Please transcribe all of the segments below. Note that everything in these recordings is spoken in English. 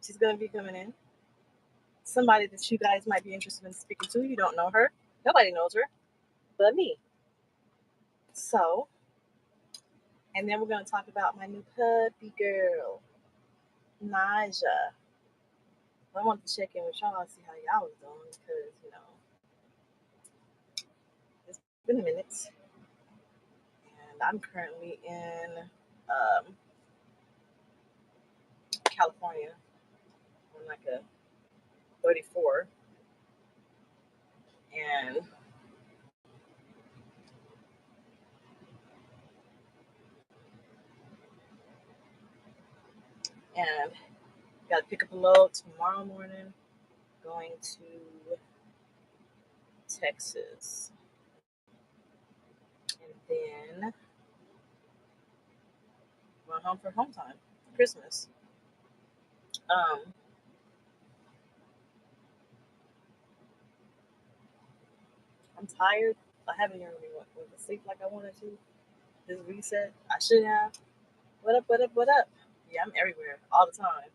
She's going to be coming in. Somebody that you guys might be interested in speaking to. You don't know her. Nobody knows her but me. So, and then we're going to talk about my new puppy girl, Naja. I wanted to check in with y'all and see how y'all was doing because, you know, it's been a minute. And I'm currently in California on like a 34. And got to pick up a load tomorrow morning going to Texas. And then run home for home time, Christmas. I'm tired. I haven't even really went to sleep like I wanted to. This reset, I should have. What up, what up, what up? Yeah, I'm everywhere all the time.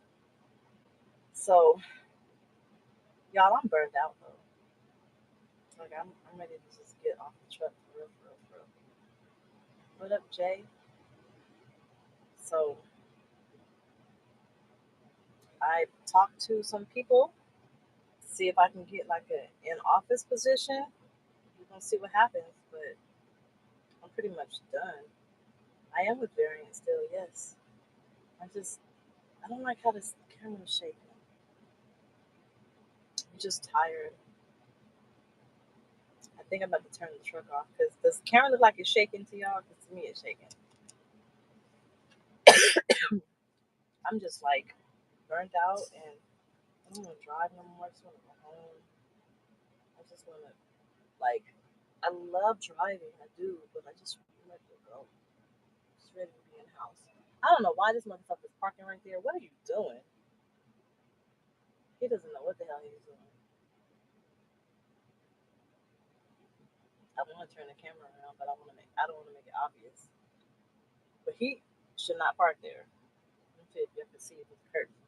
So, y'all, I'm burned out though. Like, I'm ready to just get off the truck for real, for real, for real. What up, Jay? So, I talked to some people, see if I can get like an in-office position. We're gonna see what happens, but I'm pretty much done. I am with variant still, yes. I don't like how this camera is shaking. I'm just tired. I think I'm about to turn the truck off because does the camera look like it's shaking to y'all? Because to me it's shaking. I'm just like burnt out and I don't want to drive no more. I just want to go home. I just want to like I love driving, I do, but I just want to go. Just ready to be in the house. I don't know why this motherfucker's parking right there. What are you doing? He doesn't know what the hell he's doing. I want to turn the camera around, but I don't want to make it obvious. But he should not park there. Let's see if you can see it with the curtain.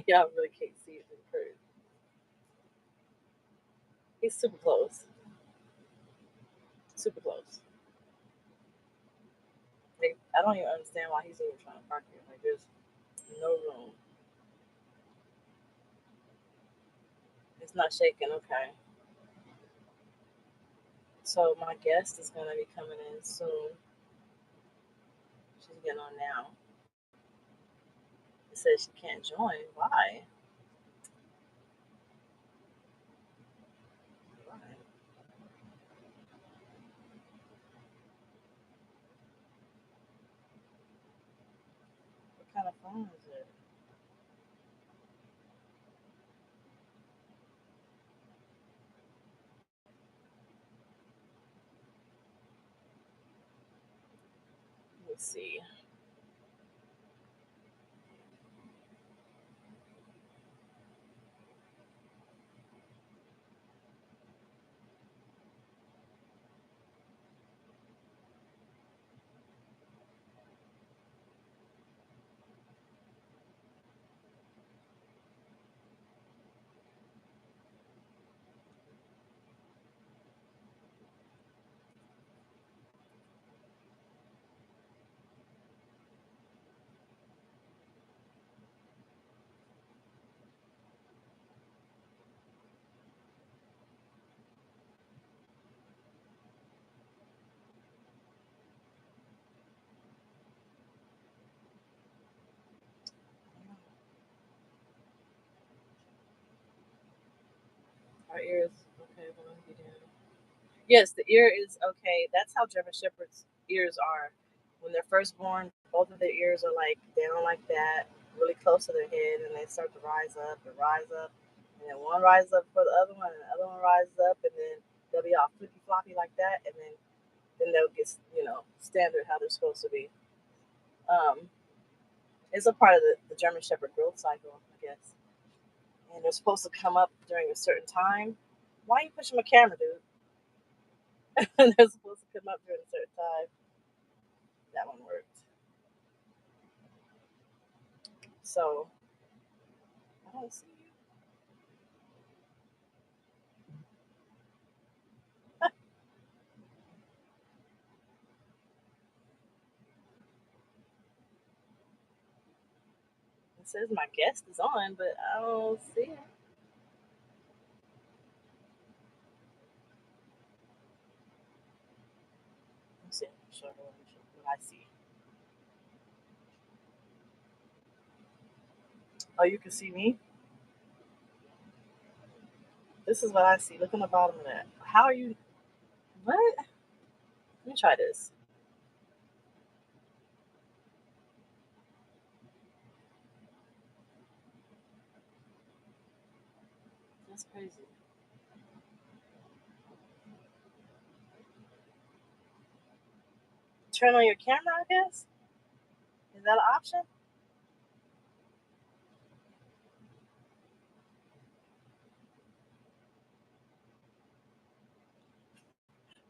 Y'all really can't see it with the curtain. He's super close. Super close. Like, I don't even understand why he's even trying to park here. Like there's no room. It's not shaking, okay. So my guest is gonna be coming in soon. She's getting on now. It says she can't join. Why? Why? What kind of phone is it? Let's see. Our ears. Okay, well, let me get in. Yes, the ear is okay. That's how German Shepherds' ears are. When they're first born, both of their ears are like down like that, really close to their head, and they start to rise up, and then one rises up for the other one, and the other one rises up, and then they'll be all flippy floppy like that, and then they'll get standard how they're supposed to be. Um, it's a part of the German Shepherd growth cycle, I guess, and they're supposed to come up during a certain time. Why are you pushing my camera, dude? They're supposed to come up during a certain time. That one worked. So I don't see you. It says my guest is on, but I don't see it. Let's see. Show her what I see. Oh, you can see me? This is what I see. Look on the bottom of that. How are you? What? Let me try this. That's crazy. Turn on your camera, I guess? Is that an option?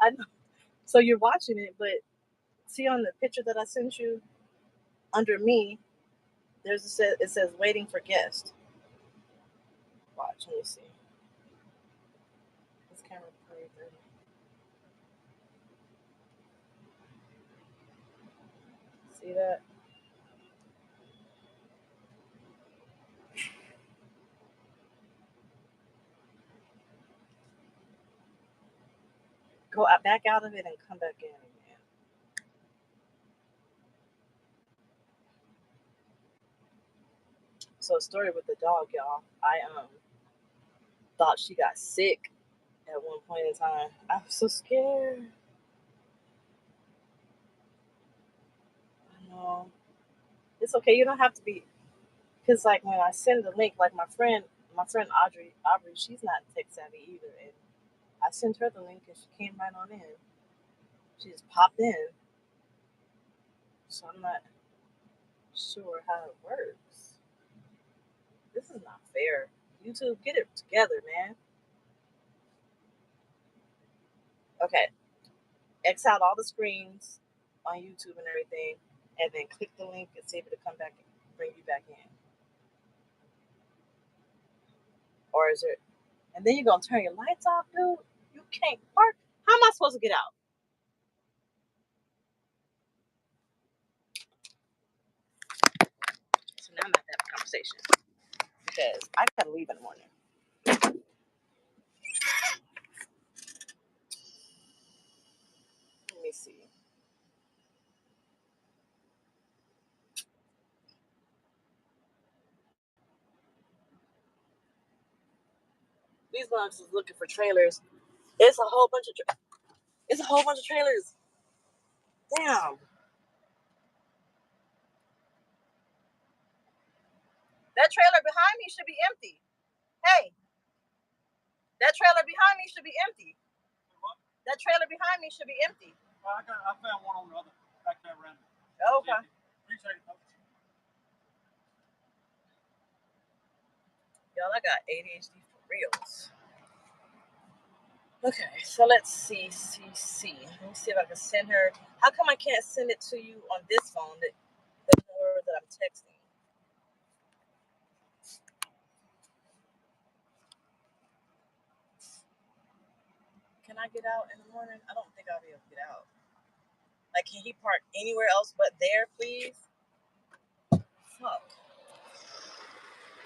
I know. So you're watching it, but see on the picture that I sent you, under me, it says waiting for guest. Watch, let me see. This camera pretty dirty. See that? Go back out of it and come back in again. So a story with the dog, y'all. I thought she got sick at one point in time. I was so scared. I know. It's okay. You don't have to be, because like when I send the link, like my friend Aubrey, she's not tech savvy either, and I sent her the link and she came right on in. She just popped in, so I'm not sure how it works. This is not fair. YouTube, get it together, man. Okay, X out all the screens on YouTube and everything, and then click the link and see if it'll come back and bring you back in. Or is it? And then you're gonna turn your lights off, dude. You can't park. How am I supposed to get out? So now I'm gonna have a conversation because I gotta leave in the morning. Let me see. These ones is looking for trailers. It's a whole bunch of trailers. Damn. That trailer behind me should be empty. Hey, that trailer behind me should be empty. What? That trailer behind me should be empty. Well, I found one on the other back there around. Okay. Appreciate it. Y'all, I got ADHD for reals. Okay, so let's see. Let me see if I can send her. How come I can't send it to you on this phone? The number that I'm texting. Can I get out in the morning? I don't think I'll be able to get out. Like, can he park anywhere else but there, please? Fuck.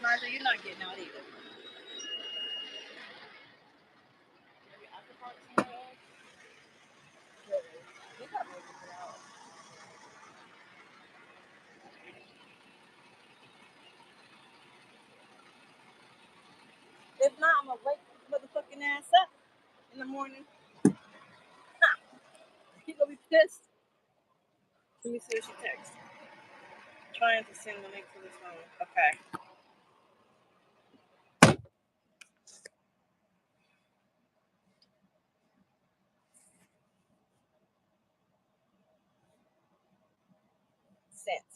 Naja, you're not getting out either. Maybe I can park somewhere else? You got to get out. If not, I'm going to wake motherfucking ass up in the morning. He going to be pissed. Let me see what she texts. Trying to send the link to this phone. Okay. Sent.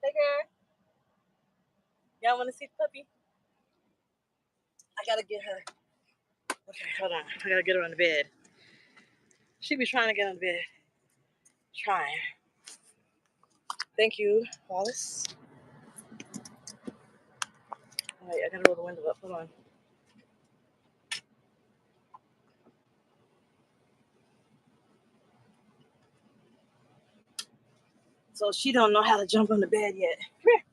Hey, girl. Y'all want to see the puppy? I got to get her. Okay, hold on. I got to get her on the bed. She be trying to get on the bed. Trying. Thank you, Wallace. All right, I gotta roll the window up. Hold on. So she don't know how to jump on the bed yet. Come here.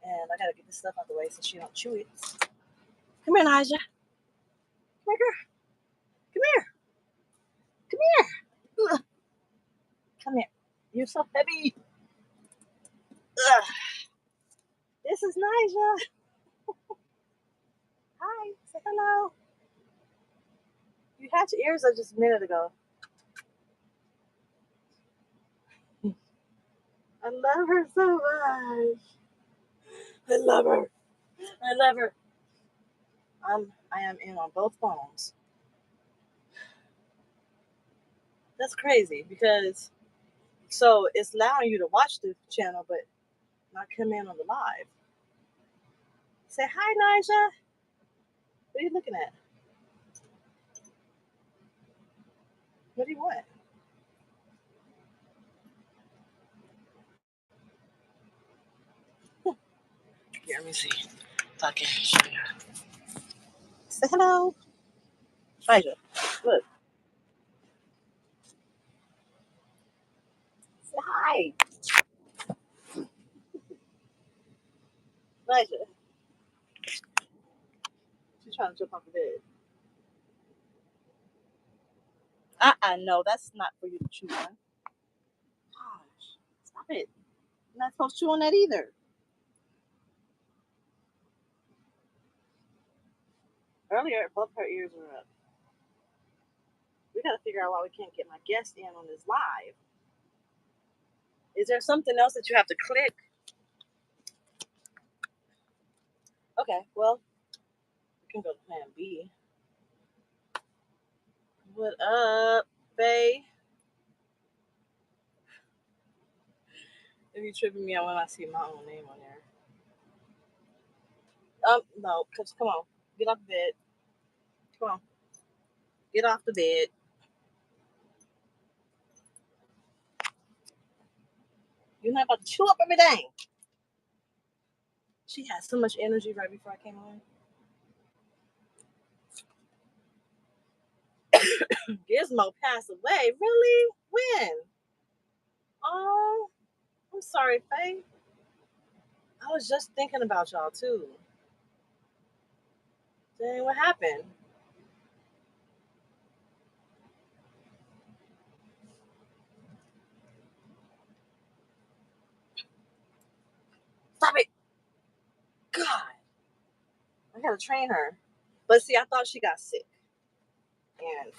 And I gotta get this stuff out the way so she don't chew it. Come here, Naja. Come here, girl. Come here. Come here. Ugh. Come here. You're so heavy. Ugh. This is Naja. Hi. Say hello. You had your ears up just a minute ago. I love her so much. I love her. I love her. I am in on both phones. That's crazy because so it's allowing you to watch the channel but not come in on the live. Say hi, Naja. What are you looking at? What do you want? Here, let me see if I can show you. Say hello. Naja, look. Say hi. Naja. She's trying to jump off the bed. No, that's not for you to chew on. Gosh, stop it. You're not supposed to chew on that either. Earlier, both her ears were up. We got to figure out why we can't get my guest in on this live. Is there something else that you have to click? Okay, well, we can go to plan B. What up, Faye? If you tripping me out when I see my own name on there. No, cause come on, get off the bed. Come on, get off the bed. You're not about to chew up everything. She had so much energy right before I came on. Gizmo passed away. Really? When? Oh, I'm sorry, Faye. I was just thinking about y'all too. Dang, what happened? Stop it! God, I gotta train her. But see, I thought she got sick, and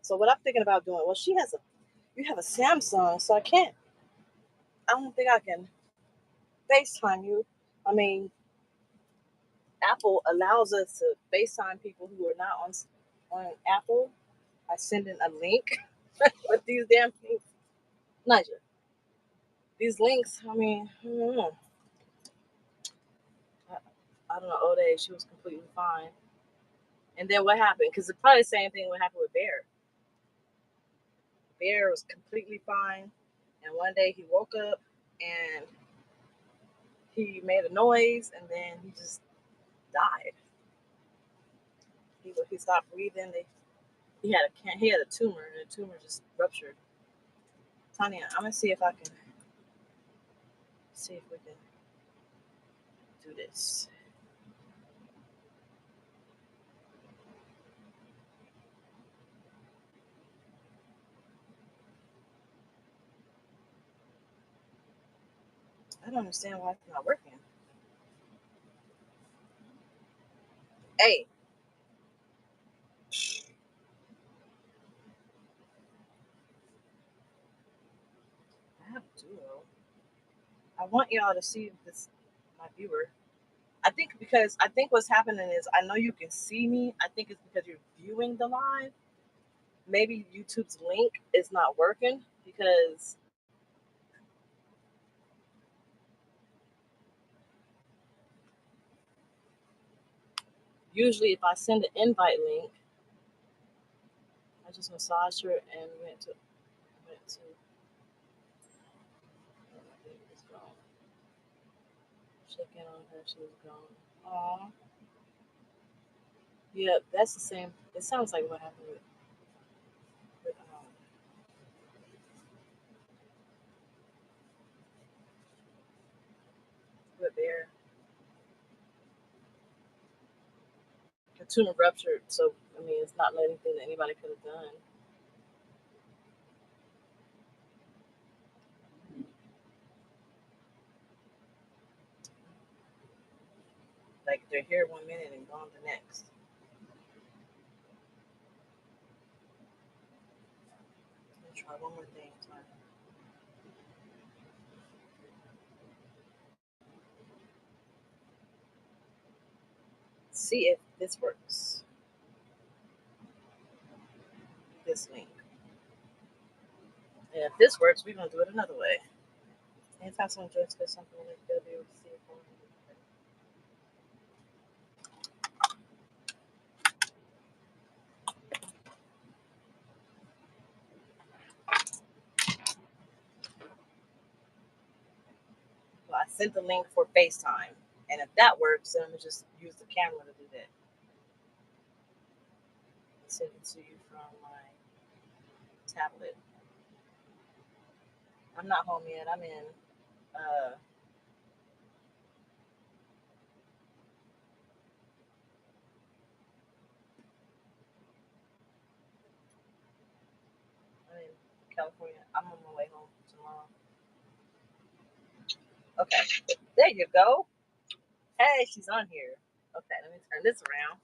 so what I'm thinking about doing. Well, you have a Samsung, so I can't. I don't think I can FaceTime you. I mean, Apple allows us to FaceTime people who are not on Apple. I send in a link with these damn things. Nigel, these links. I mean, I don't know. I don't know. Old age, she was completely fine. And then what happened? Because it's probably the same thing what happened with Bear. Bear was completely fine, and one day he woke up and he made a noise, and then he just died. He stopped breathing. He had a tumor, and the tumor just ruptured. Tanya, I'm gonna see if we can do this. I don't understand why it's not working. Hey, I have a duo. I want y'all to see this, my viewer. I think what's happening is I know you can see me. I think it's because you're viewing the live. Maybe YouTube's link is not working because usually if I send an invite link, I just massaged her and went to gone. Check in on her. She was gone. Aw. Yeah, that's the same. It sounds like what happened with Bear. The tumor ruptured, so I mean, it's not anything that anybody could have done. Like they're here 1 minute and gone the next. Let me try one more thing. See if this works. This link. And if this works, we're gonna do it another way. Anytime someone joins us something like they'll be able to see it. Well, I sent the link for FaceTime, and if that works, then I'm gonna just use the camera to do that. I'll send it to you from my tablet. I'm not home yet. I'm in California. I'm on my way home tomorrow. Okay, there you go. Hey, she's on here. Okay, let me turn this around.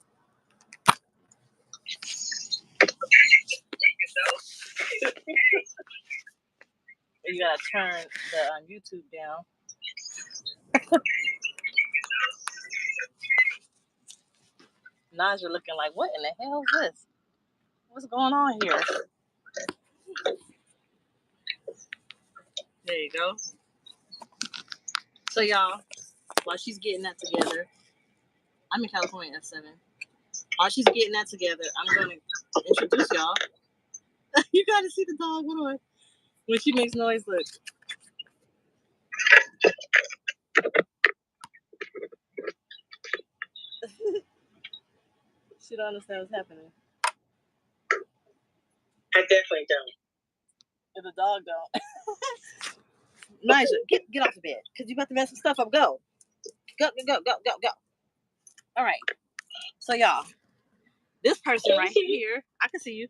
You gotta turn the YouTube down. Naja looking like, what in the hell is this? What's going on here? There you go. So y'all, while she's getting that together, I'm in California at 7. While she's getting that together, I'm going to introduce y'all. You got to see the dog. What on? When she makes noise, look. She don't understand what's happening. I definitely don't. And the dog don't. Naja, get off the bed, because you about to mess some stuff up. Go. Go. All right. So y'all, this person right here, I can see you.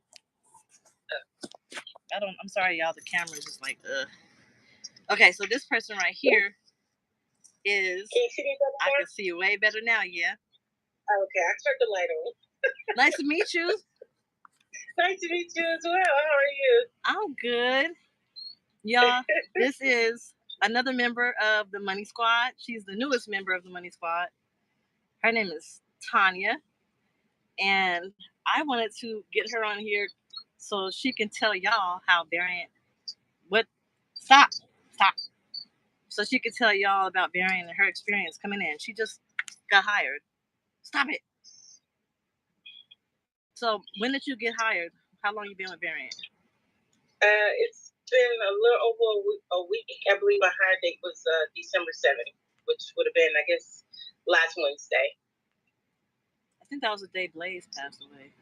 I'm sorry, y'all. The camera is just like, Okay, so this person right here is. Can you see me better? I can see you way better now, yeah. Okay, I turned the light on. Nice to meet you. Nice to meet you as well. How are you? I'm good. Y'all, this is another member of the Money Squad. She's the newest member of the Money Squad. Her name is Tanya. And I wanted to get her on here so she can tell y'all how Variant. Stop. So she could tell y'all about Variant and her experience coming in. She just got hired. Stop it. So when did you get hired? How long you been with Variant? It's been a little over a week. I believe my hire date was December 7th, which would have been, I guess, last Wednesday. I think that was the day Blaze passed away.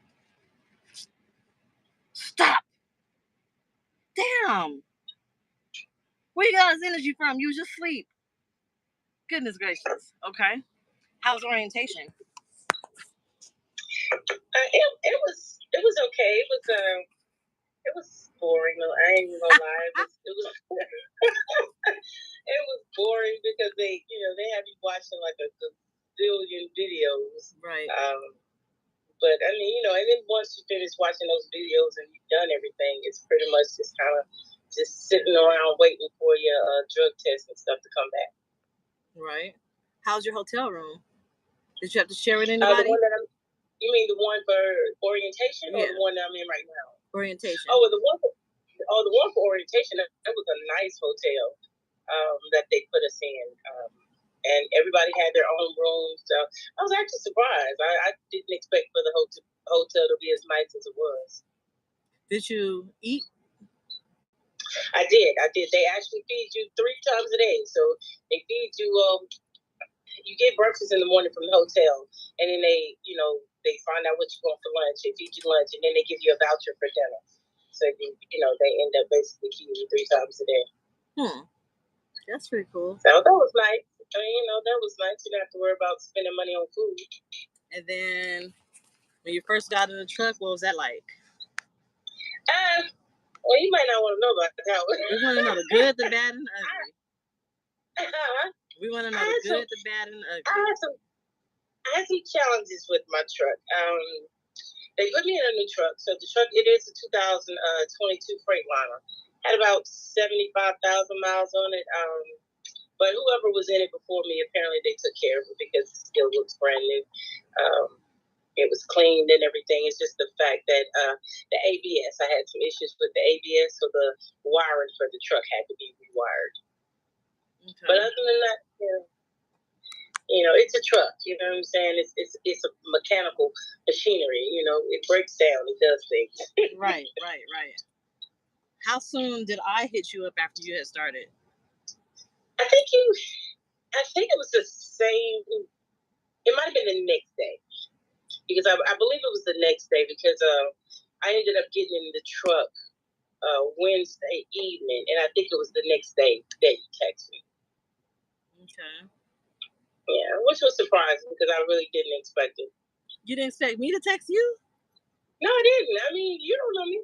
Stop! Damn! Where you got this energy from? You was just asleep. Goodness gracious. Okay. How was orientation? It was okay. It was boring. I ain't even gonna lie. It was boring because they have you watching like a zillion videos. Right. But I mean, and then once you finish watching those videos and you've done everything, it's pretty much just kind of just sitting around waiting for your drug test and stuff to come back. Right. How's your hotel room? Did you have to share with anybody? You mean the one for orientation, or the one that I'm in right now? Orientation. Oh, the one for orientation. That was a nice hotel that they put us in. And everybody had their own rooms. So I was actually surprised. I didn't expect for the hotel to be as nice as it was. Did you eat? I did. They actually feed you 3 times a day. So they feed you. You get breakfast in the morning from the hotel, and then they find out what you want for lunch. They feed you lunch, and then they give you a voucher for dinner. So they end up basically feeding you 3 times a day. That's pretty cool. So that was nice. That was nice. You don't have to worry about spending money on food. And then when you first got in the truck, what was that like? Well, you might not want to know about that one. We want to know the good, the bad, and the ugly. We want to know the good, the bad, and the ugly. I had some challenges with my truck. They put me in a new truck. So the truck, it is a 2022 Freightliner. Had about 75,000 miles on it. But whoever was in it before me, apparently they took care of it because it still looks brand new. It was cleaned and everything. It's just the fact that the ABS, I had some issues with the ABS, so the wiring for the truck had to be rewired. Okay. But other than that, it's a truck. You know what I'm saying? It's a mechanical machinery. It breaks down. It does things. Right. How soon did I hit you up after you had started? I think it was the same. It might have been the next day, because I believe it was the next day, because I ended up getting in the truck Wednesday evening, and I think it was the next day that you texted me. Okay. Yeah, which was surprising because I really didn't expect it. You didn't expect me to text you? No, I didn't. I mean, you don't know me.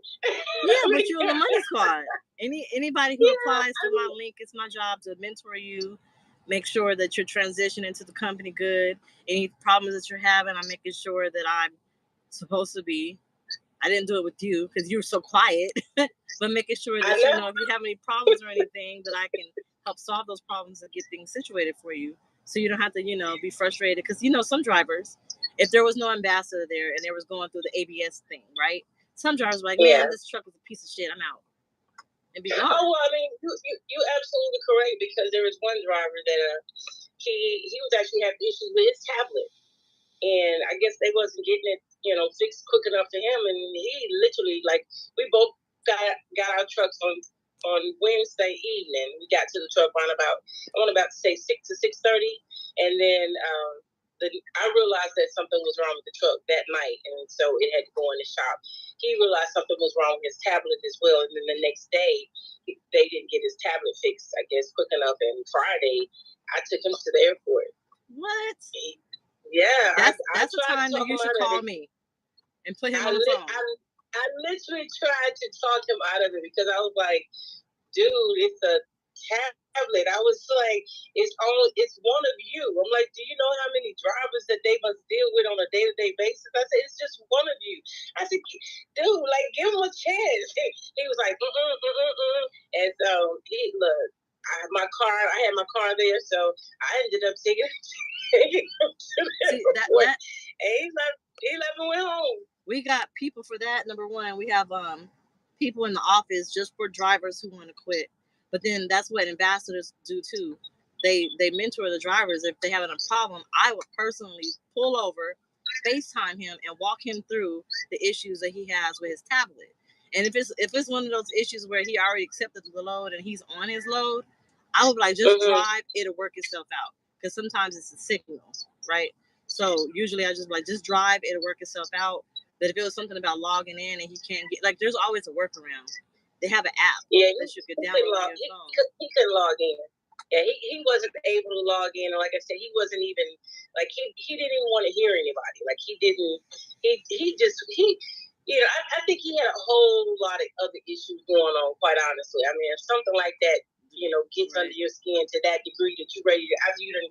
Yeah, but you're on the money squad. Anybody who applies to my link, it's my job to mentor you, make sure that you're transitioning to the company good. Any problems that you're having, I'm making sure that I'm supposed to be. I didn't do it with you because you were so quiet, but making sure that if you have any problems or anything, that I can help solve those problems and get things situated for you, so you don't have to be frustrated. Because some drivers, if there was no ambassador there and they was going through the ABS thing, right? Some drivers were like, man, this truck is a piece of shit. I'm out. And be gone. Oh, well, I mean, you absolutely correct, because there was one driver that he was actually having issues with his tablet, and I guess they wasn't getting it fixed quick enough for him, and he literally, we both got our trucks on Wednesday evening. We got to the truck around about, I want about to say 6 to 6:30, and then I realized that something was wrong with the truck that night, and so it had to go in the shop. He realized something was wrong with his tablet as well, and then the next day, they didn't get his tablet fixed, I guess, quick enough, and Friday, I took him to the airport. What? Yeah. That's the time that you should call me and put him on the phone. I literally tried to talk him out of it, because I was like, dude, it's a tablet. I was like, it's one of you. I'm like, do you know how many drivers that they must deal with on a day-to-day basis? I said, it's just one of you. I said, dude, give him a chance. He was like, and so I had my car there, so I ended up taking him to the airport, and he left and went home. We got people for that. Number one, we have people in the office just for drivers who want to quit. But then that's what ambassadors do too. They mentor the drivers. If they having a problem, I would personally pull over, FaceTime him, and walk him through the issues that he has with his tablet. And if it's one of those issues where he already accepted the load and he's on his load, I would be like, just drive, it'll work itself out. Because sometimes it's a signal, right? So usually I just just drive, it'll work itself out. But if it was something about logging in and he can't get, there's always a workaround. They have an app that you could download on your phone. He couldn't log in. Yeah, he wasn't able to log in. And like I said, he wasn't even, he didn't even want to hear anybody. I think he had a whole lot of other issues going on, quite honestly. I mean, if something like that, gets under your skin to that degree that you're ready to, after you done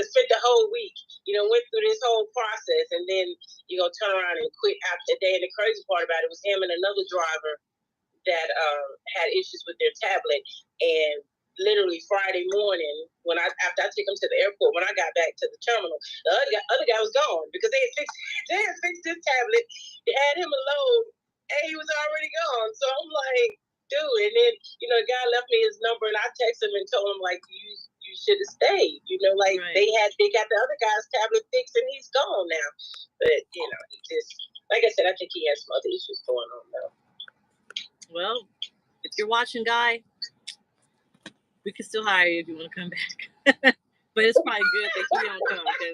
spent the whole week, went through this whole process, and then you're going to turn around and quit after a day. And the crazy part about it was him and another driver that had issues with their tablet. And literally Friday morning, after I took him to the airport, when I got back to the terminal, the other guy was gone, because they had fixed his tablet. They had him a load, and he was already gone. So I'm like, dude. And then the guy left me his number, and I texted him and told him, you should have stayed. Right. They got the other guy's tablet fixed, and he's gone now. But he just, like I said, I think he has some other issues going on though. Well, if if you're watching, guy, we can still hire you if you want to come back. But it's probably good that he don't come, because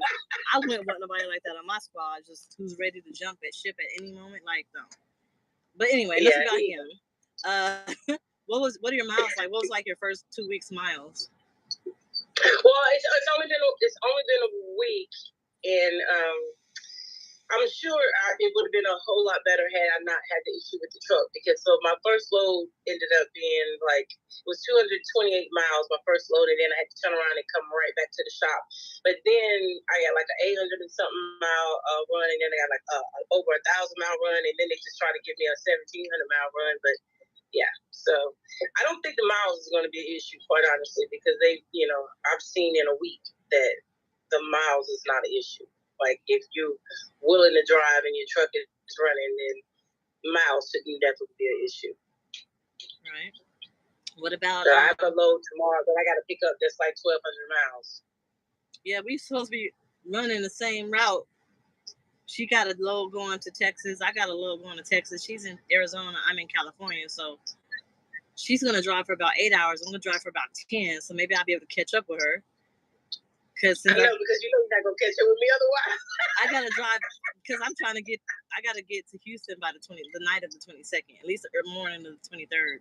I wouldn't want nobody like that on my squad, just who's ready to jump at ship at any moment. Like, no. But anyway, enough about him. What are your miles like? What was like your first 2 weeks miles? Well, it's only been a week, and I'm sure it would have been a whole lot better had I not had the issue with the truck, because so my first load ended up being like, it was 228 miles, my first load, and then I had to turn around and come right back to the shop. But then I got like an 800 and something mile run, and then I got like over 1,000 mile run, and then they just tried to give me a 1,700 mile run. But yeah, so I don't think the miles is going to be an issue, quite honestly, because I've seen in a week that the miles is not an issue. Like, if you're willing to drive and your truck is running, then miles shouldn't definitely be an issue. Right. What about... So I have a load tomorrow that I got to pick up that's like 1,200 miles. Yeah, we supposed to be running the same route. She got a load going to Texas. I got a load going to Texas. She's in Arizona. I'm in California. So she's going to drive for about 8 hours. I'm going to drive for about 10. So maybe I'll be able to catch up with her. Because you're not gonna catch up with me otherwise. I gotta drive because I gotta get to Houston by the night of the 22nd, at least the morning of the 23rd.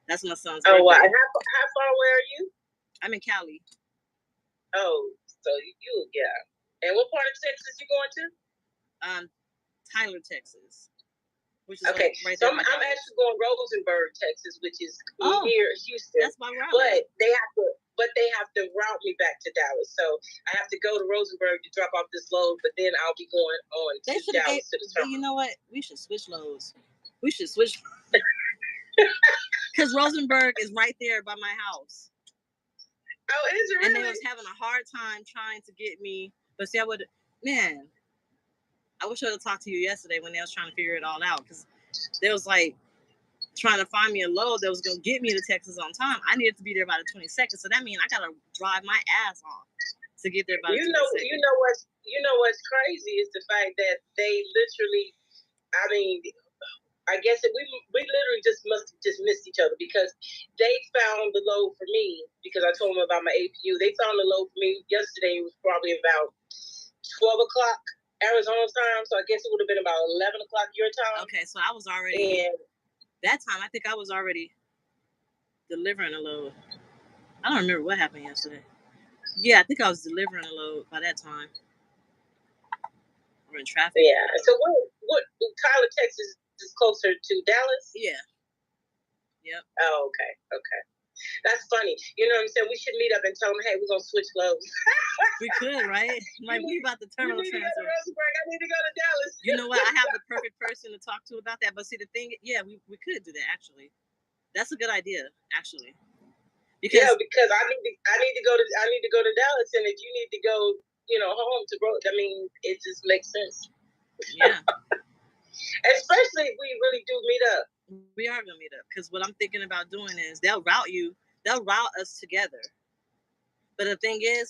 That's my son's birthday. Oh, wow. How far away are you? I'm in Cali. Oh, so yeah. And what part of Texas you going to? Tyler, Texas. Which is okay. Right so there. I'm actually going Rosenberg, Texas, which is near Houston. That's my route. But they have to route me back to Dallas. So I have to go to Rosenberg to drop off this load, but then I'll be going on to Dallas to the terminal. You know what? We should switch loads. Because Rosenberg is right there by my house. Oh, is it really? And they was having a hard time trying to get me. But see, I wish I would have talked to you yesterday when they was trying to figure it all out. Because they was like, trying to find me a load that was going to get me to Texas on time. I needed to be there by the 22nd. So that means I got to drive my ass off to get there by the 22nd. You know what's crazy is the fact that they literally, I guess we literally must have missed each other, because they found the load for me because I told them about my APU. They found the load for me yesterday. It was probably about 12 o'clock Arizona time. So I guess it would have been about 11 o'clock your time. Okay, so I was already... That time, I think I was already delivering a load. I don't remember what happened yesterday. Yeah, I think I was delivering a load by that time. We're in traffic. Yeah. So what Tyler, Texas is closer to Dallas? Yeah. Yep. Oh, okay. That's funny. You know what I'm saying? We should meet up and tell them, hey, we're going to switch loads. We could, right? Like, we about to terminal transfer. I need to go to Dallas. You know what? I have the perfect person to talk to about that. But see, the thing, we could do that, actually. That's a good idea, actually. Because I need to go to Dallas, and if you need to go, home to bro, it just makes sense. Yeah. Especially if we really do meet up. We are gonna meet up, because what I'm thinking about doing is they'll route us together. But the thing is,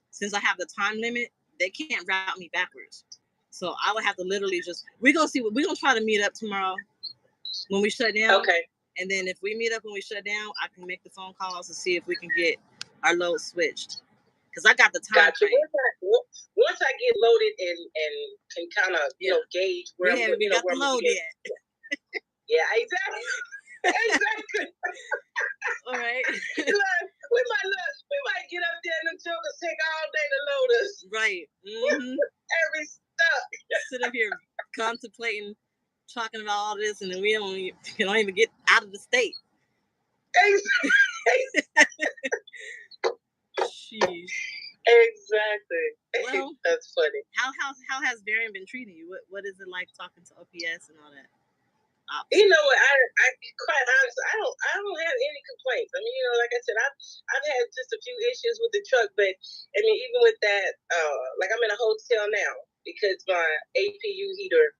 since I have the time limit, they can't route me backwards. So I would have to literally we're gonna try to meet up tomorrow when we shut down. Okay. And then if we meet up when we shut down, I can make the phone calls to see if we can get our load switched. Because I got the time frame. Once I get loaded and can kind of gauge where we got the load yet. Yeah, exactly. Exactly. All right. We might get up there and them jokers take all day to load us. Right. Mm-hmm. Every step. Sit up here contemplating, talking about all this, and then we don't even get out of the state. Sheesh. Exactly. Well, that's funny. How has Varian been treating you? What is it like talking to OPS and all that? You know what? I quite honestly, I don't have any complaints. Like I said, I've had just a few issues with the truck, but even with that, like I'm in a hotel now because my APU heater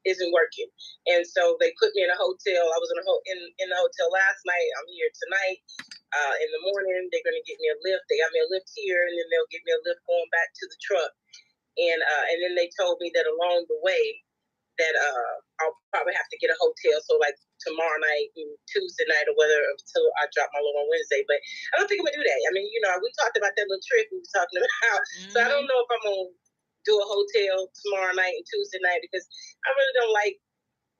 isn't working, and so they put me in a hotel. I was in the hotel last night. I'm here tonight. In the morning, they're gonna get me a lift. They got me a lift here, and then they'll get me a lift going back to the truck. And then they told me that along the way, that I'll probably have to get a hotel. So like tomorrow night and Tuesday night or whether until I drop my load on Wednesday. But I don't think I'm gonna do that. I mean, we talked about that little trip we were talking about. So I don't know if I'm gonna do a hotel tomorrow night and Tuesday night because I really don't like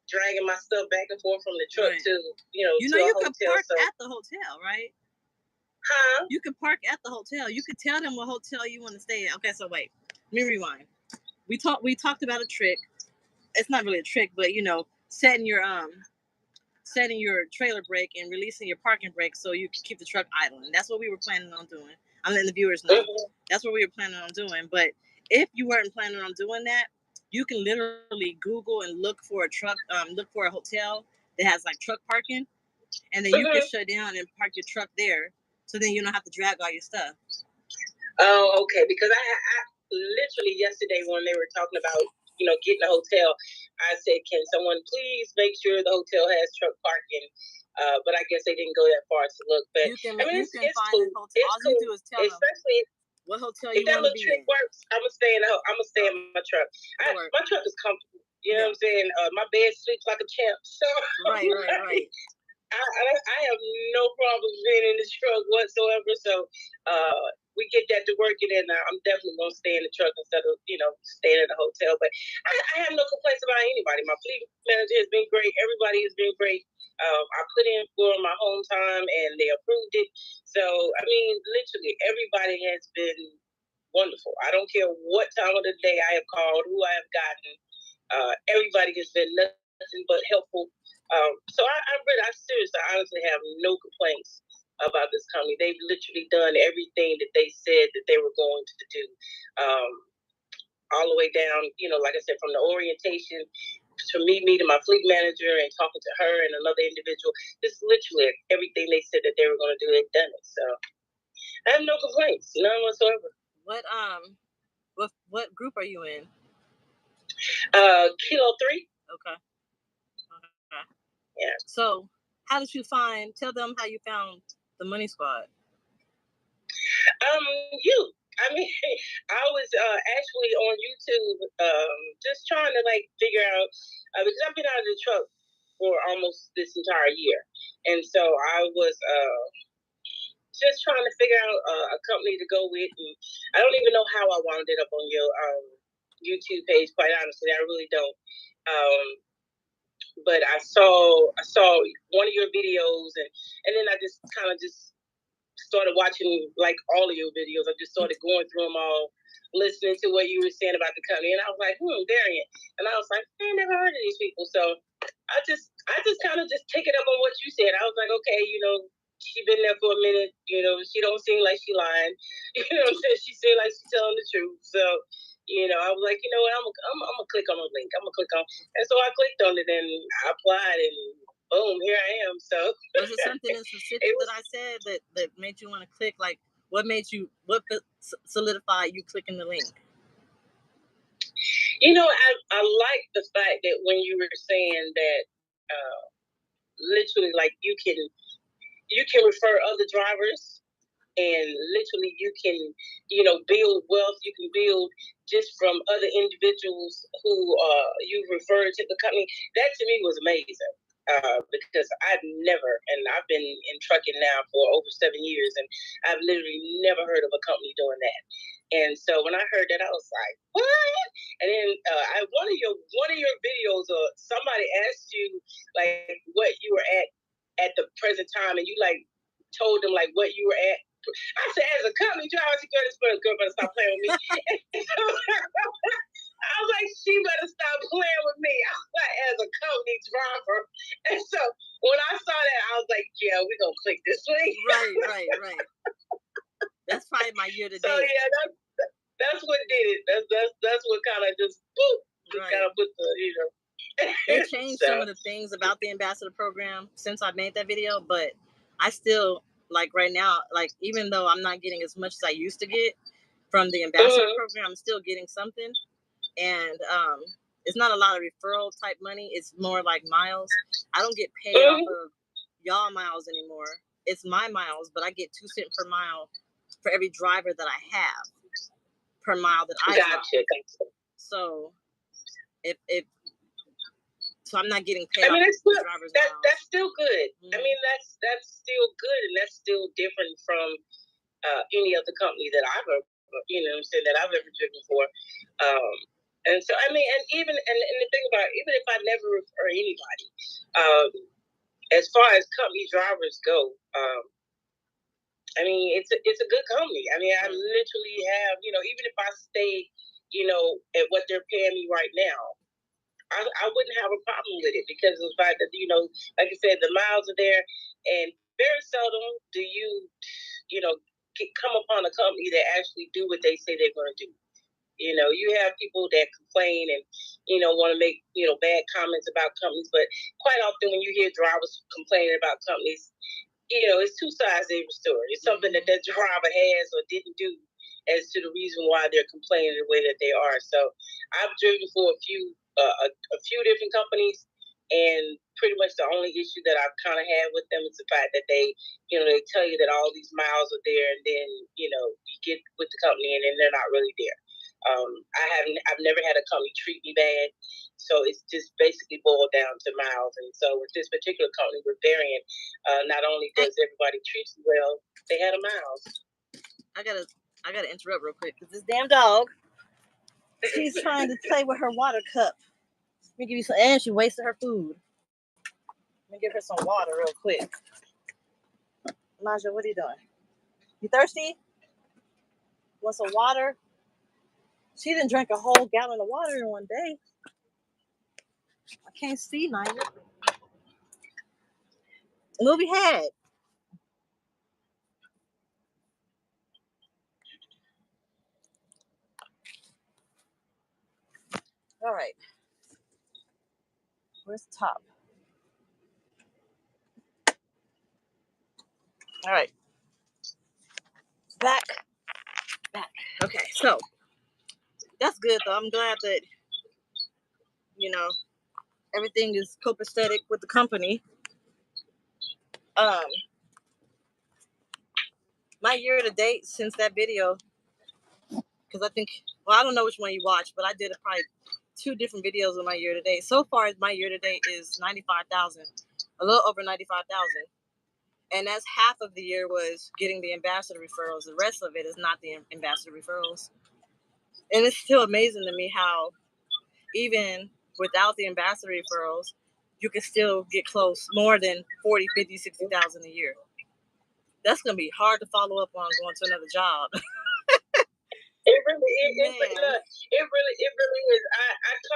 dragging my stuff back and forth from the truck to to you a hotel. Can park at the hotel, right? Huh? You can park at the hotel. You could tell them what hotel you want to stay at. Okay, so wait, let me rewind. We talked about a trick. It's not really a trick, but setting your trailer brake and releasing your parking brake so you can keep the truck idling. That's what we were planning on doing. I'm letting the viewers know. That's what we were planning on doing. But if you weren't planning on doing that, you can literally Google and look for a hotel that has like truck parking, and then you can shut down and park your truck there, so then you don't have to drag all your stuff. Oh, okay. Because I literally yesterday when they were talking about getting a hotel, I said, can someone please make sure the hotel has truck parking? But I guess they didn't go that far to look. But you can find cool. A hotel. It's all cool. You do is tell Especially them what hotel you want to be in. If that little trick works, I'm gonna stay in my truck. My truck is comfortable. You know what I'm saying? My bed sleeps like a champ. So right. I have no problems being in this truck whatsoever. So we get that to work, and I'm definitely gonna stay in the truck instead of staying at a hotel. But I have no complaints about anybody. My fleet manager has been great. Everybody has been great. I put in for my home time and they approved it. So I mean, literally everybody has been wonderful. I don't care what time of the day I have called, who I have gotten. Everybody has been nothing but helpful. So I seriously, I honestly have no complaints about this company. They've literally done everything that they said that they were going to do, all the way down, like I said, from the orientation to me meeting my fleet manager and talking to her and another individual. Just literally everything they said that they were going to do, they've done it. So I have no complaints, none whatsoever. What group are you in? Kilo 3. Okay. Yeah. So, how did you tell them how you found the Money Squad? I mean, I was actually on YouTube just trying to figure out, because I've been out of the truck for almost this entire year. And so I was just trying to figure out a company to go with. And I don't even know how I wound up on your YouTube page, quite honestly. I really don't. But I saw one of your videos, and then I just kind of started watching all of your videos. I just started going through them all, listening to what you were saying about the company, and I was like, Darian. And I was like, I never heard of these people. So I just kind of just pick it up on what you said. I was like, okay, she been there for a minute. She don't seem like she lying. She seemed like she's telling the truth. So I was like, what, I'm gonna click on the link. I'm gonna click on, and so I clicked on it and I applied, and boom, here I am. So was it something in specific that I said that made you want to click? Like, what solidified you clicking the link? I like the fact that when you were saying that, literally, you can refer other drivers, and literally you can, build wealth. You can build just from other individuals who you've referred to the company. That to me was amazing. Because I've been in trucking now for over 7 years, and I've literally never heard of a company doing that. And so when I heard that, I was like, what? And then one of your videos, somebody asked you what you were at the present time, and you told them what you were at. I said, as a company driver, girl better stop playing with me. I was like, she better stop playing with me. I was like, as a company driver. And so when I saw that, I was like, yeah, we're going to click this link. Right. That's probably my year to date. So yeah, that's what did it. That's what kind of just kind of put the, They changed some of the things about the ambassador program since I made that video, but I still, right now, even though I'm not getting as much as I used to get from the ambassador program, I'm still getting something. And it's not a lot of referral type money. It's more like miles. I don't get paid off of y'all miles anymore. It's my miles, but I get 2 cents per mile for every driver that I have per mile that I drive. Gotcha. So if So I'm not getting paid. I mean, that's still good. Mm-hmm. I mean, that's still good, and that's still different from any other company that I've ever, that I've ever driven for. And so, I mean, and the thing about it, even if I never refer anybody, as far as company drivers go, I mean, it's a good company. I mean, I literally have, even if I stay, at what they're paying me right now, I wouldn't have a problem with it because of the fact that, like I said, the miles are there, and very seldom do you, come upon a company that actually do what they say they're going to do. You have people that complain and, want to make, bad comments about companies, but quite often when you hear drivers complaining about companies, it's two sides of every story. It's something that driver has or didn't do as to the reason why they're complaining the way that they are. So I've driven for a few different companies, and pretty much the only issue that I've kind of had with them is the fact that they tell you that all these miles are there, and then you get with the company and then they're not really there. I've never had a company treat me bad, so it's just basically boiled down to miles. And so with this particular company with Variant, not only does everybody treat you well, they had a miles. I gotta interrupt real quick because this damn dog, she's trying to play with her water cup. Let me give you some, and she wasted her food. Let me give her some water real quick. Naja, what are you doing? You thirsty? Want some water? She didn't drink a whole gallon of water in one day. I can't see, Naja. Movie head. All right. Where's the top? All right. Back. Okay, so that's good though. I'm glad that everything is copacetic with the company. My year to date since that video, because I think, I don't know which one you watched, but I did probably 2 different videos of my year to date. So far, my year to date is 95,000, a little over 95,000, and that's half of the year was getting the ambassador referrals. The rest of it is not the ambassador referrals, and it's still amazing to me how even without the ambassador referrals, you can still get close more than 40, 50, 60,000 a year. That's going to be hard to follow up on going to another job. It really is. I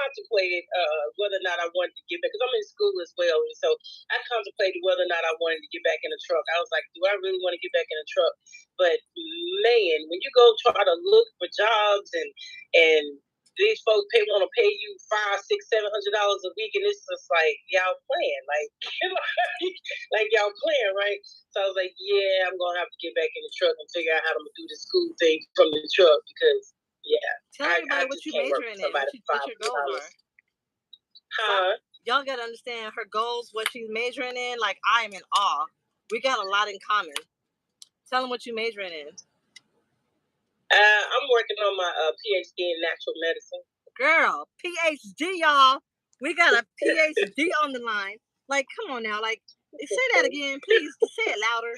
contemplated whether or not I wanted to get back, because I'm in school as well, and so I contemplated whether or not I wanted to get back in a truck. I was like, do I really want to get back in a truck? But man, when you go try to look for jobs and these folks want to pay you $500, $600, $700 a week, and it's just like y'all playing, like y'all playing, right? So I was like, yeah, I'm gonna have to get back in the truck and figure out how to do the school thing from the truck because, yeah. Tell everybody what you majoring in, what your goals are. Huh? Y'all gotta understand her goals, what she's majoring in. Like, I am in awe. We got a lot in common. Tell them what you majoring in. I'm working on my PhD in natural medicine. Girl, PhD, y'all. We got a PhD on the line. Like, come on now. Like, say that again, please. Say it louder.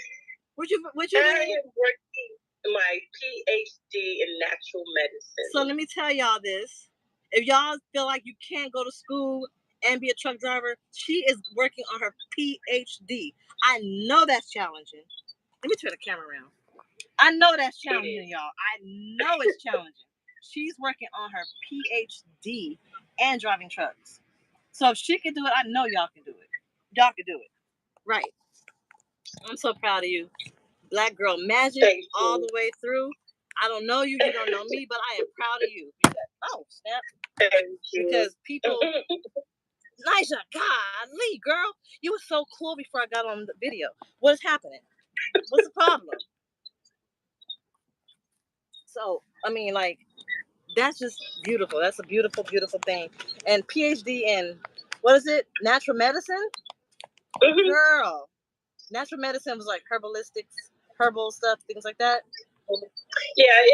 What you doing? I am working my PhD in natural medicine. So let me tell y'all this. If y'all feel like you can't go to school and be a truck driver, she is working on her PhD. I know that's challenging. Let me turn the camera around. I know that's challenging, y'all. I know it's challenging. She's working on her PhD and driving trucks. So if she can do it, I know y'all can do it. Y'all can do it. Right. I'm so proud of you. Black girl magic all the way through. I don't know you, you don't know me, but I am proud of you. Oh, snap. Because people, Naja, golly, girl, you were so cool before I got on the video. What is happening? What's the problem? So, I mean, like, that's just beautiful. That's a beautiful, beautiful thing. And PhD in, what is it? Natural medicine? Mm-hmm. Girl, natural medicine was like herbal stuff, things like that. Yeah,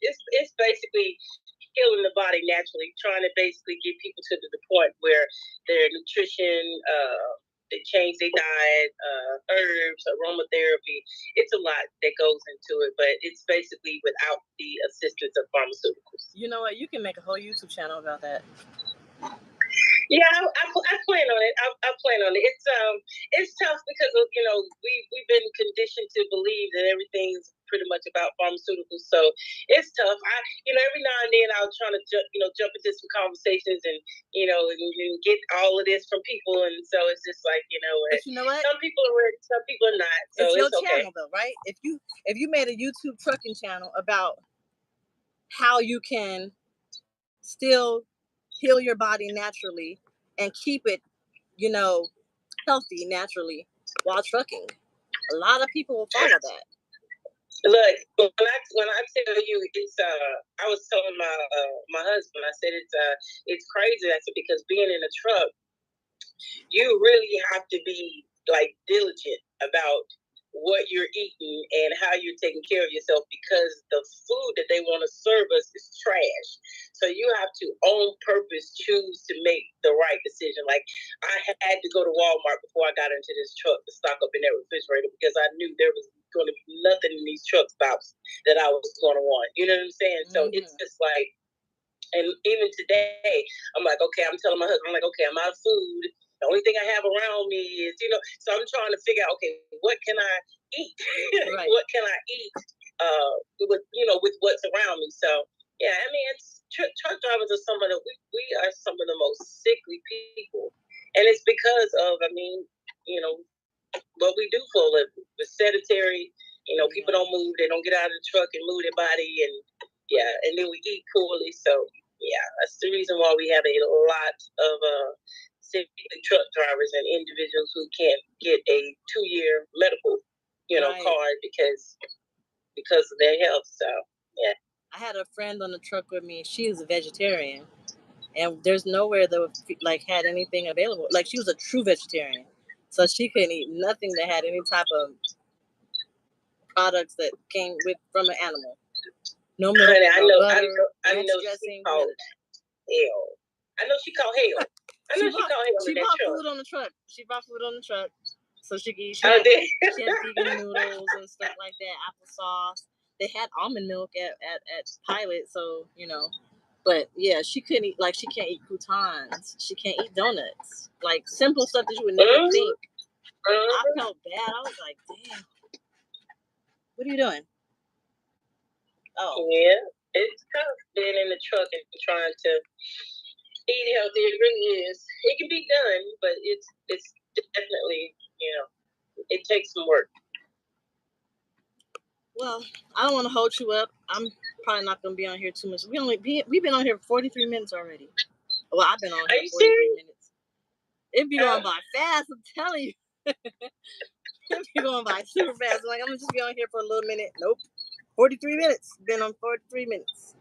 it's basically healing the body naturally, trying to basically get people to the point where their nutrition, they change their diet, herbs, aromatherapy. It's a lot that goes into it, but it's basically without the assistance of pharmaceuticals. You know what? You can make a whole YouTube channel about that. Yeah, I plan on it. I plan on it. It's tough because of, we've been conditioned to believe that everything's pretty much about pharmaceuticals. So it's tough. Every now and then I'll try to jump into some conversations and get all of this from people, and so it's just like But you know what? Some people are ready, some people are not. So it's your okay. channel though, right? If you made a YouTube trucking channel about how you can still heal your body naturally and keep it, healthy naturally while trucking, a lot of people will follow that. Look, when I tell you, it's I was telling my husband, I said it's crazy. I said because being in a truck, you really have to be like diligent about what you're eating and how you're taking care of yourself, because the food that they want to serve us is trash. So you have to on purpose choose to make the right decision. Like I had to go to Walmart before I got into this truck to stock up in that refrigerator, because I knew there was going to be nothing in these truck stops that I was going to want. You know what I'm saying? So it's just like, and even today, I'm like, okay, I'm telling my husband, I'm like, okay, I'm out of food. The only thing I have around me is, so I'm trying to figure out, okay, what can I eat? Right. What can I eat with what's around me? So, yeah, I mean, truck drivers are we are some of the most sickly people. And it's because of, what we do for a living. We're sedentary. People don't move. They don't get out of the truck and move their body. And, yeah, and then we eat poorly. So, yeah, that's the reason why we have a lot of truck drivers and individuals who can't get a 2-year medical, card because of their health. So, yeah. I had a friend on the truck with me. She was a vegetarian, and there's nowhere that had anything available. Like, she was a true vegetarian, so she couldn't eat nothing that had any type of products that came from an animal. No milk, butter, ranch dressing, none of that. Hell. I know she called hell. She bought food on the truck. She bought food on the truck so she could eat. She had vegan noodles and stuff like that, applesauce. They had almond milk at Pilot, so But yeah, she couldn't eat. Like, she can't eat croutons. She can't eat donuts. Like, simple stuff that you would never think. I felt bad. I was like, damn. What are you doing? Oh. Yeah, it's tough being in the truck and trying to eat healthy. It really is. It can be done, but it's definitely, it takes some work. Well, I don't want to hold you up. I'm probably not going to be on here too much. We've been on here for 43 minutes already. Well, I've been on here 43 minutes. It'd be going by fast, I'm telling you. It'd be going by super fast. Like, I'm going to just be on here for a little minute. Nope. 43 minutes. Been on 43 minutes.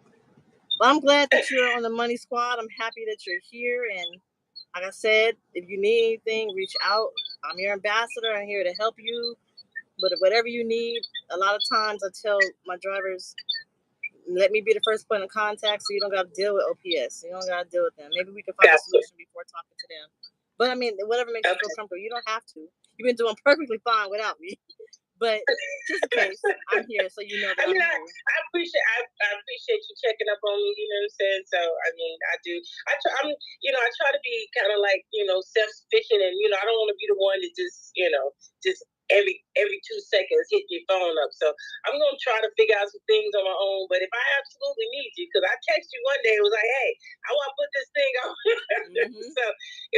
Well, I'm glad that you're on the Money Squad. I'm happy that you're here. And like I said, if you need anything, reach out. I'm your ambassador. I'm here to help you. But whatever you need, a lot of times I tell my drivers, let me be the first point of contact so you don't got to deal with OPS. You don't got to deal with them. Maybe we can find a solution before talking to them. But I mean, whatever makes you feel comfortable. You don't have to. You've been doing perfectly fine without me. But just in case, I'm here so you know that I'm here. I appreciate you checking up on me, you know what I'm saying? So, I mean, I do. I try to be kind of like, self-sufficient, and, I don't want to be the one that just every 2 seconds hit your phone up. So I'm going to try to figure out some things on my own. But if I absolutely need you, because I texted you one day, it was like, hey, I want to put this thing on. So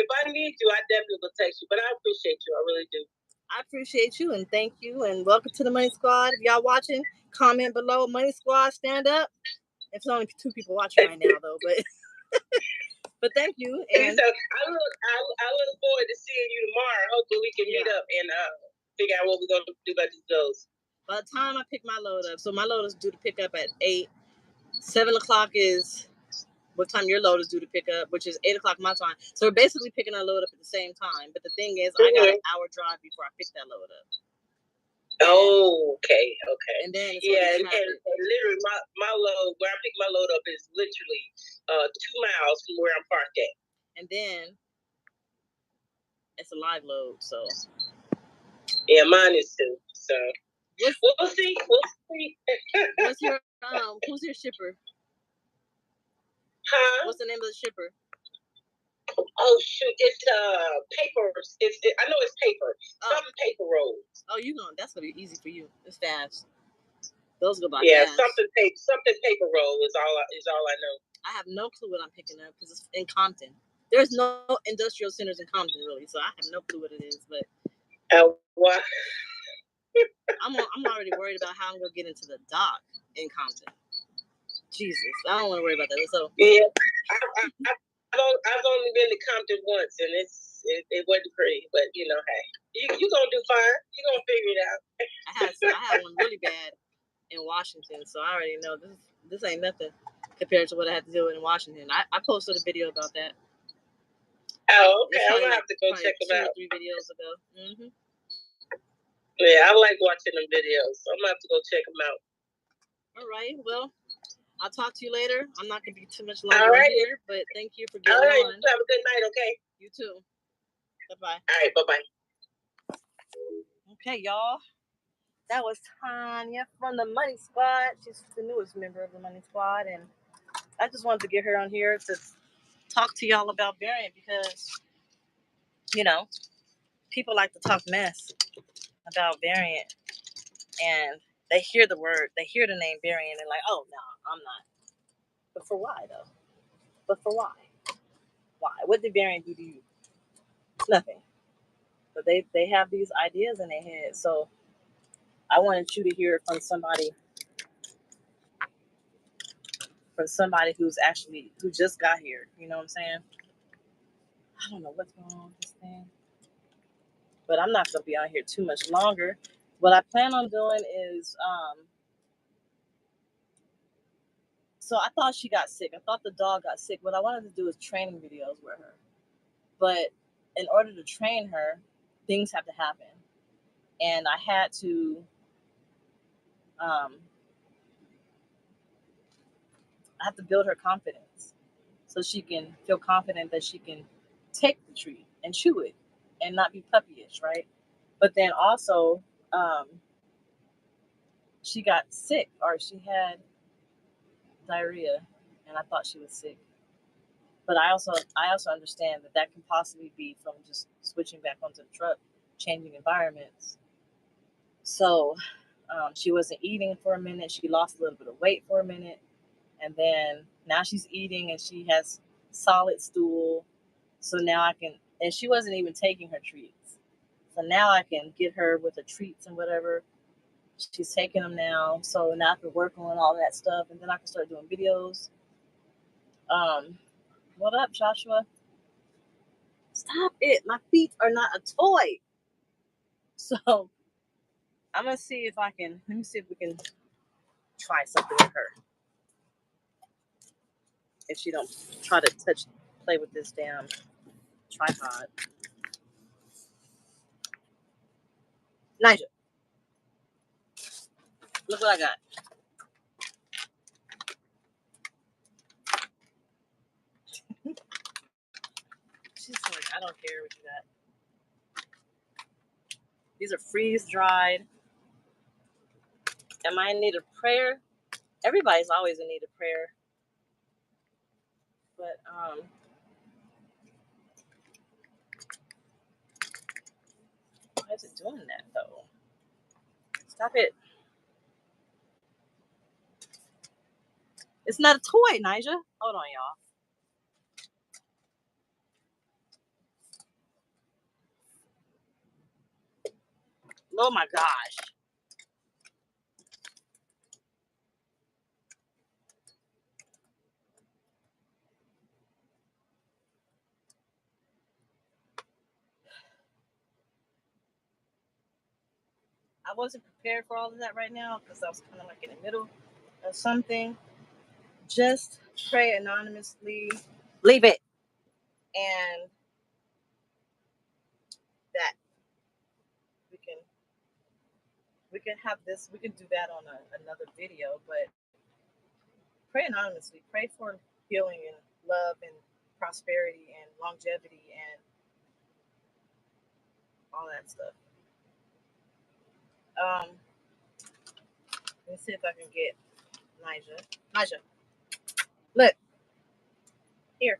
if I need you, I definitely will text you. But I appreciate you. I really do. I appreciate you, and thank you, and welcome to the Money Squad. If y'all watching, comment below. Money Squad, stand up. It's only 2 people watching right now, though, but but thank you. And so I look forward to seeing you tomorrow. Hopefully we can meet up and figure out what we're going to do about these goals. By the time I pick my load up, so my load is due to pick up at 8. 7 o'clock is what time your load is due to pick up, which is 8 o'clock my time. So we're basically picking our load up at the same time. But the thing is, I got an hour drive before I pick that load up. Oh, okay. And then it's and literally my load, where I pick my load up is literally 2 miles from where I'm parked at. And then it's a live load, so. Yeah, mine is too. So we'll see. What's your who's your shipper? Huh? What's the name of the shipper? Oh shoot, it's papers. I know it's paper. Something paper rolls. Oh, that's gonna be easy for you. It's fast. Those go by fast. Something paper roll is all I know. I have no clue what I'm picking up because it's in Compton. There's no industrial centers in Compton really, so I have no clue what it is. But what? I'm already worried about how I'm gonna get into the dock in Compton. Jesus, I don't want to worry about that. So yeah, I've only been to Compton once, and it wasn't pretty. But hey, you gonna do fine. You gonna figure it out. I had one really bad in Washington, so I already know this ain't nothing compared to what I had to do in Washington. I posted a video about that. Oh, okay. I'm gonna have to go check them out. 2 or 3 videos ago. Mm-hmm. Yeah, I like watching them videos, so I'm gonna have to go check them out. All right. Well, I'll talk to you later. I'm not gonna be too much longer here, but thank you for getting on. You have a good night. Okay. You too. Bye-bye. All right. Bye-bye. Okay, y'all. That was Tanya from the Money Squad. She's the newest member of the Money Squad, and I just wanted to get her on here to talk to y'all about variant because, people like to talk mess about variant, and they hear the name variant, and like, oh no, I'm not. But for why though? Why? What did variant do to you? Nothing. But they have these ideas in their head, so I wanted you to hear it from somebody who just got here. You know what I'm saying? I don't know what's going on with this thing, but I'm not gonna be on here too much longer. What I plan on doing is, so I thought she got sick. I thought the dog got sick. What I wanted to do is training videos with her, but in order to train her, things have to happen, and I had to. I have to build her confidence so she can feel confident that she can take the treat and chew it and not be puppyish, right? But then also, she got sick, or she had diarrhea, and I thought she was sick. But I also understand that can possibly be from just switching back onto the truck, changing environments. So she wasn't eating for a minute. She lost a little bit of weight for a minute, and then now she's eating and she has solid stool. So now I can, and she wasn't even taking her treats. So now I can get her with the treats and whatever. She's taking them now. So now I can work on all that stuff, and then I can start doing videos. What up, Joshua? Stop it. My feet are not a toy. So I'm going to see if let me see if we can try something with her. If she don't try to play with this damn tripod. Nigel, look what I got. She's like, I don't care what you got. These are freeze dried. Am I in need of prayer? Everybody's always in need of prayer. But why is it doing that though? Stop it. It's not a toy, Nija. Hold on, y'all. Oh my gosh. I wasn't prepared for all of that right now because I was kind of like in the middle of something. Just pray anonymously. Leave it. And that we can have this. We can do that on another video. But pray anonymously. Pray for healing and love and prosperity and longevity and all that stuff. Let me see if I can get Nija. Nija, look here,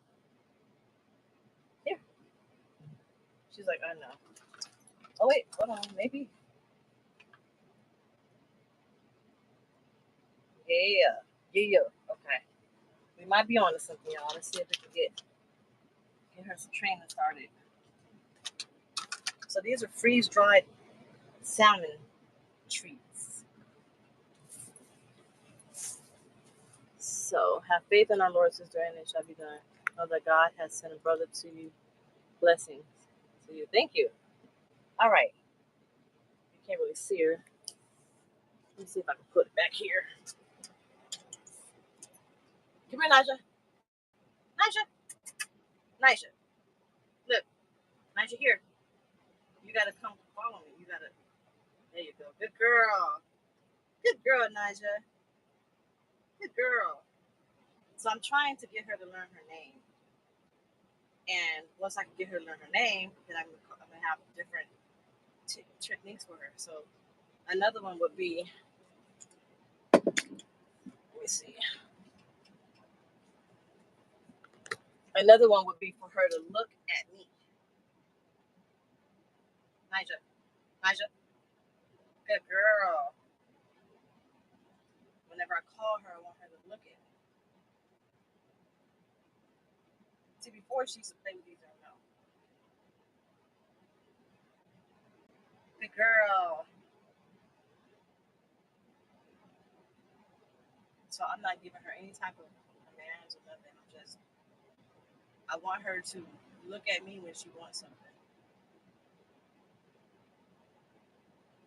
here. She's like, I know. Oh wait, hold on, maybe. Yeah. Okay, we might be on to something, y'all. Let's see if we can get her some training started. So these are freeze dried salmon treats. So have faith in our Lord, sister, and it shall be done. Know that God has sent a brother to you. Blessings to you. Thank you. All right. You can't really see her. Let me see if I can put it back here. Come here, Nija. Nija. Look. Nija, here. You got to come follow me. You got to. There you go. Good girl. Good girl, Nija. Good girl. So I'm trying to get her to learn her name. And once I can get her to learn her name, then I'm going to have different techniques for her. So another one would be, let me see. Another one would be for her to look at me. Nija. Good girl. Whenever I call her, I want her to look at me. See, before she used to play with these, I don't know. Good girl. So I'm not giving her any type of commands or nothing. I want her to look at me when she wants something.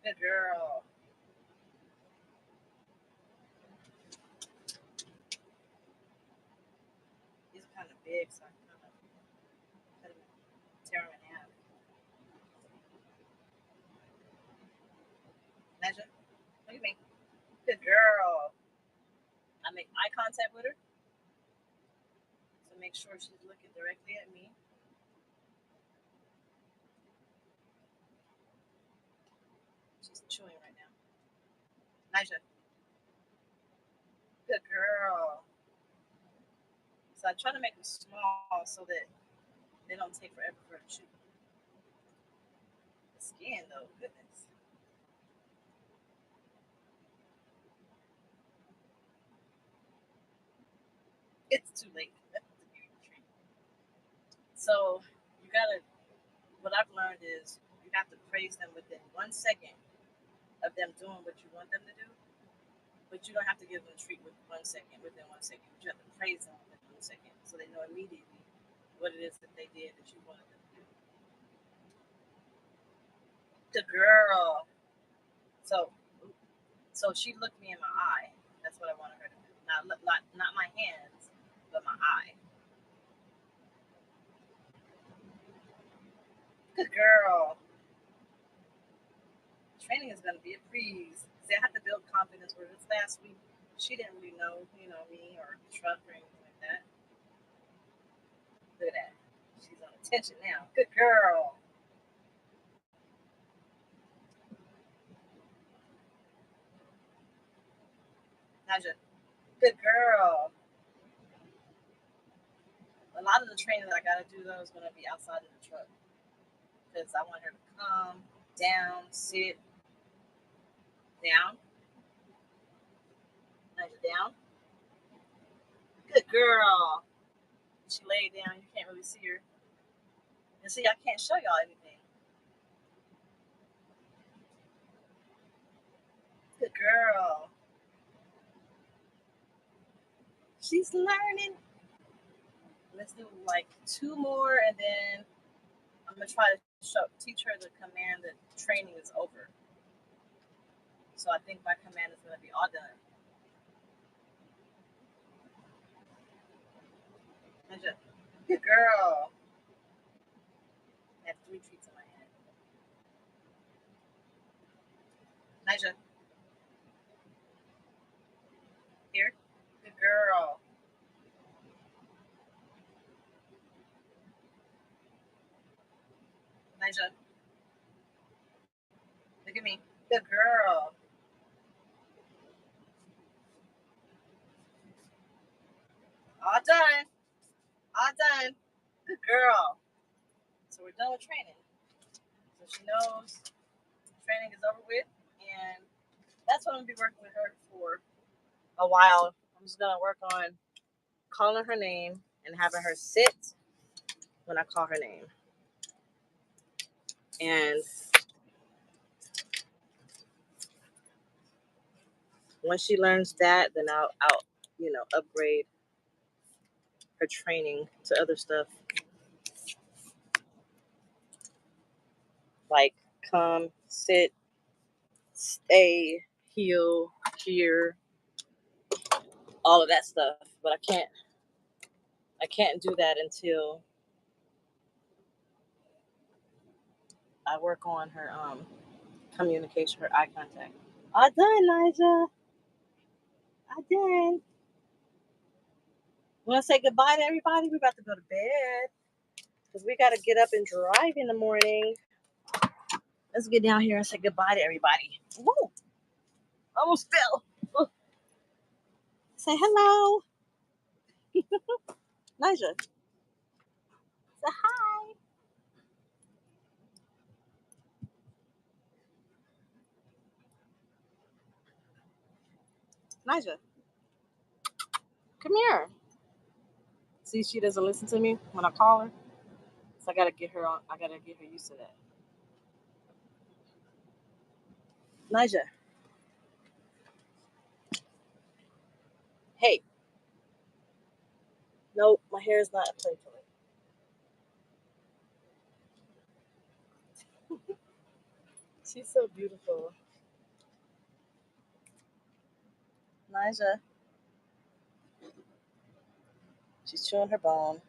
Good girl. These are kind of big, so I kind of cut them, tear them in half. Nija, look at me. Good girl. I make eye contact with her. So make sure she's looking directly at me. She's chewing right now. Nija. Good girl. So I try to make them small so that they don't take forever for her to chew. The skin, though, goodness. It's too late to give you a treat. So you gotta. What I've learned is you have to praise them within 1 second of them doing what you want them to do, but you don't have to give them a treat within 1 second. But you have to praise them within 1 second, so they know immediately what it is that they did that you wanted them to do. The girl. So she looked me in my eye. That's what I wanted her to do. Not my hands, but my eye. Good girl. Training is going to be a breeze. See, I had to build confidence for this last week. She didn't really know, me or the truck or anything like that. Look at that. She's on attention now. Good girl. Naja. Good girl. A lot of the training that I got to do, though, is going to be outside of the truck. Because I want her to come, down, sit, down. Naja, down. Good girl. She laid down. You can't really see her. And see, I can't show y'all anything. Good girl. She's learning. Let's do like 2 more, and then I'm gonna try to teach her the command that training is over. So I think my command is gonna be all done. Good girl. I have 3 treats in my hand. Elijah. Here. Good girl. Elijah. Look at me. Good girl. All done. All done. Good girl. So we're done with training. So she knows training is over with, and that's what I'm gonna be working with her for a while. I'm just gonna work on calling her name and having her sit when I call her name. And once she learns that, then I'll upgrade her training to other stuff like come, sit, stay, heel, here, all of that stuff. But I can't do that until I work on her communication, her eye contact. I done, Liza. I done. Want to say goodbye to everybody? We're about to go to bed because we got to get up and drive in the morning. Let's get down here and say goodbye to everybody. Woo! Almost fell. Oh. Say hello. Nigel. Say hi. Nigel. Come here. See, she doesn't listen to me when I call her. So I gotta get her used to that. Nigel. Hey. Nope, my hair is not a play toy. She's so beautiful. Nigel. She's chewing her bone.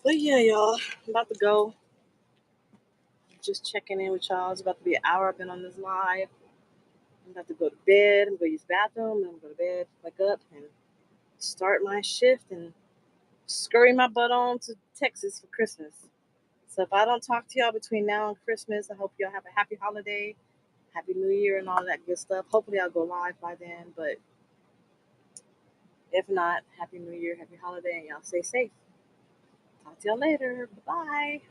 But yeah, y'all, I'm about to go. Just checking in with y'all. It's about to be an hour. I've been on this live. I'm about to go to bed. I'm going to use the bathroom. Then I'm going to go to bed, wake up, and start my shift and scurry my butt on to Texas for Christmas. So if I don't talk to y'all between now and Christmas, I hope y'all have a happy holiday, happy New Year, and all that good stuff. Hopefully I'll go live by then. But if not, happy New Year, happy holiday, and y'all stay safe. Talk to y'all later. Bye-bye.